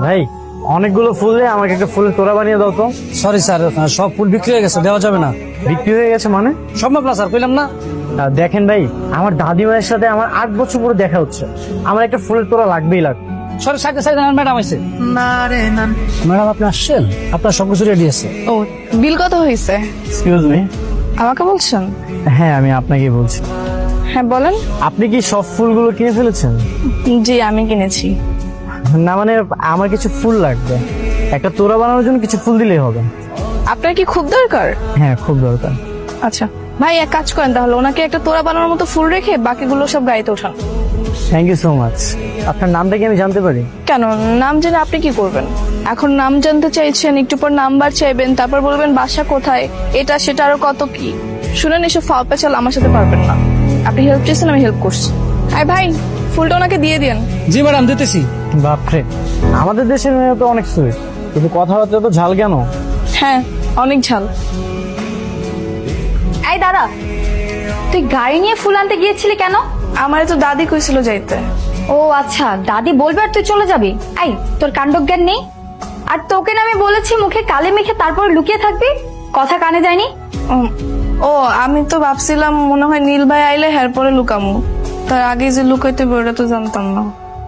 ভাই অনেকগুলো ফুল দিয়ে আমাকে একটা ফুলের তোড়া বানিয়ে দাও তো। সরি স্যার, সব ফুল বিক্রি হয়ে গেছে, দেওয়া যাবে না। বিক্রি হয়ে গেছে মানে? সম্ভব না স্যার, কইলাম না। দেখেন ভাই, আমার দাদিমায়ের সাথে আমার 8 বছর পরে দেখা হচ্ছে, আমার একটা ফুলের তোড়া লাগবেই লাগবে। সরি, সাইডে সাইডে ম্যাডাম আছে। ম্যাডাম আপনি আসছেন, আপনার সবকিছু রেডি আছে। ও, বিল কত হয়েছে? Excuse me. আমাকে বলছেন? হ্যাঁ, আমি আপনাকেই বলছি। হ্যাঁ বলেন। আপনি কি সব ফুলগুলো কিনে ফেলেছেন? জি আমি কিনেছি। না মানে আমার কিছু ফুল লাগবে, একটা তোড়া বানানোর জন্য কিছু ফুল দিলেই হবে। আপনার কি খুব দরকার? হ্যাঁ খুব দরকার। আচ্ছা ভাই, এক কাজ করেন তাহলে, ওনাকে একটা তোড়া বানানোর মতো ফুল রেখে বাকিগুলো সব গাড়িতে ওঠান। Thank you so much. আপনার নামটা কি আমি জানতে পারি? কেন, নাম জেনে আপনি কি করবেন? এখন নাম জানতে চাইছেন, একটু পর নাম্বার চাইবেন, তারপর বলবেন বাসা কোথায়, এটা সেটা আরো কত কি। শুনেন, এসব ফাও পেঁচাল আমার সাথে পারবেন না। আপনি হেল্প চেয়েছেন, আমি হেল্প করছি। আয় ভাই, ফুলটা ওনাকে দিয়ে দিন। জি ম্যাডাম, দিতেছি। বাপরে, আমাদের দেশের মেয়ে তো অনেক সুইট, কিন্তু কথাবার্তা তো ঝাল কেন? হ্যাঁ, অনেক ঝাল। এই দাদা, তুই গাড়ি নিয়ে ফুল আনতে গিয়েছিলি কেন? আমার তো দাদি কইছিল যাইতে। ও আচ্ছা, দাদি বলবে আর তুই চলে যাবি? এই, তোর কাণ্ডজ্ঞান নেই? আর তোকে না আমি বলেছি মুখে কালি মেখে তারপর লুকিয়ে থাকবি, কথা কানে যায়নি? ও, আমি তো ভাবছিলাম মনে হয় নীল ভাই আইলে হের পরে লুকামু, তার আগে যে লুকাইতে বইটা তো জানতাম না।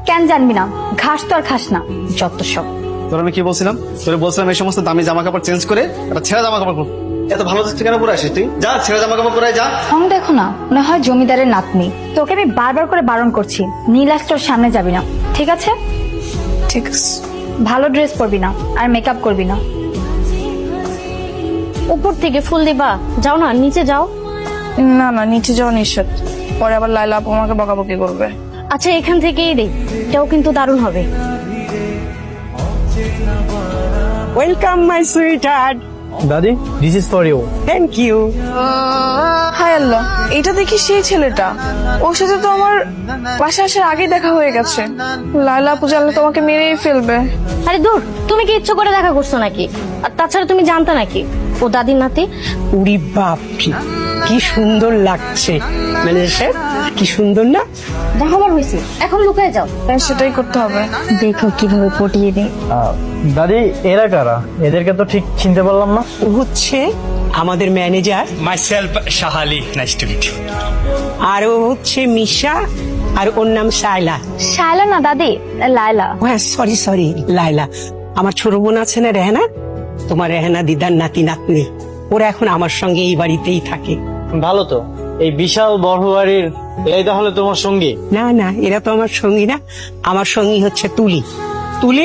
কেন জানবি না? ঘাস তো আর খাস না, যত সব। তোর আমি কি বলছিলাম? তোরে বলছিলাম এই সমস্ত দামি জামা কাপড় চেঞ্জ করে একটা ছেঁড়া জামা কাপড় পর। এত ভালো দেখতে কেন পরে আসিস তুই? যা ছেঁড়া জামা কাপড় পরে যা। ঢং দেখো না, মনে হয় জমিদারের নাতনি। তোকে আমি বারবার করে বারণ করছি, নীলাস তোর সামনে যাবি না, ঠিক আছে? ঠিক আছে। ভালো ড্রেস পরবি না আর মেকআপ করবি না। উপর থেকে ফুল দিবা, যাও না, নিচে যাও। না না, নিচে যাওয়া নিষেধ, পরে আবার লাইলা আপু আমাকে বকাবকি করবে। আচ্ছা এখান থেকেই দেই, এটাও কিন্তু দারুণ হবে। Welcome my sweet heart. দাদি, this is for you. Thank you. হায় আল্লাহ, এটা দেখি সেই ছেলেটা, ওর সাথে তো আমার বাসা আসার আগে দেখা হয়ে গেছে। লাইলা আপু জানলে তোমাকে মেরেই ফেলবে। আরে দূর, তুমি কি ইচ্ছে করে দেখা করছো নাকি? আর তাছাড়া তুমি জানতা নাকি ও দাদির নাতি? উরি বাপ রে, কি সুন্দর লাগছে। ম্যানেজার সাহেব, কি সুন্দর না? দেখাবার হয়েছে, এখন লুকায় যাও। হ্যাঁ, সেটাই করতে হবে। দেখো কিভাবে পটিয়ে দিই। দাদি, এরা কারা? এদেরকে তো ঠিক চিনতে পারলাম না। ও হচ্ছে আমাদের manager, Myself, Shahali. Nice to meet you. আর ও হচ্ছে মিশা, আর ওর নাম শায়লা। শায়লা না দাদি, লায়লা। ও হ্যাঁ, সরি সরি, লাইলা। আমার ছোট বোন আছে না রেহানা, তোমার রেহানা দিদার নাতি নাতনি, ওরা এখন আমার সঙ্গে এই বাড়িতেই থাকে। ভালো তো, এই বিশাল বড় বাড়ির এই তাহলে তোমার সঙ্গী? না না, এরা তো আমার সঙ্গী না, আমার সঙ্গী হচ্ছে তুলি। তুলি